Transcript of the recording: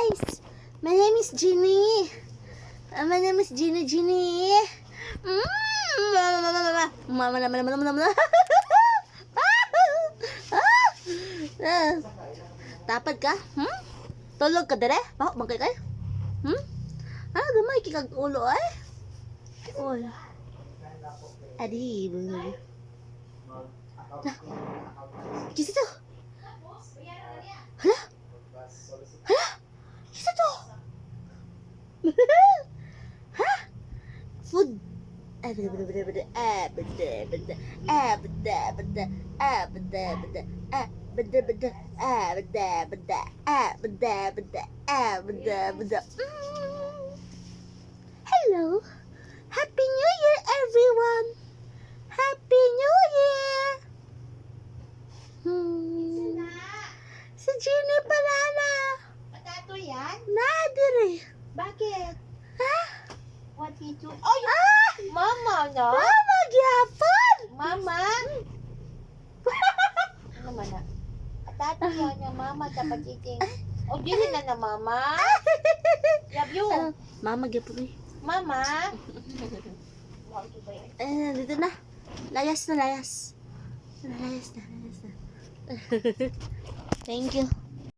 guys. My name is Ginny. My name is Ginny. Mama. Dapat ka? Tulog ka dire? Magkay kayo? Gamay kikag ulo ay. Ulo. Adi. Kisa to? Hala? Kisa to? Ha? Food. Hello. Happy New Year, everyone. Happy New Year. Si Ginny pala na. Patato yan? Nadiri. Bakit? Ha? What he do? Oh, mama na? Mama, gyapon. Mama? Ano man na? Patato yan yung mama dapat iting. Oh, dili na mama. Love you. Mama, gyapon eh. Mama? Dito na. Layas na. Thank you.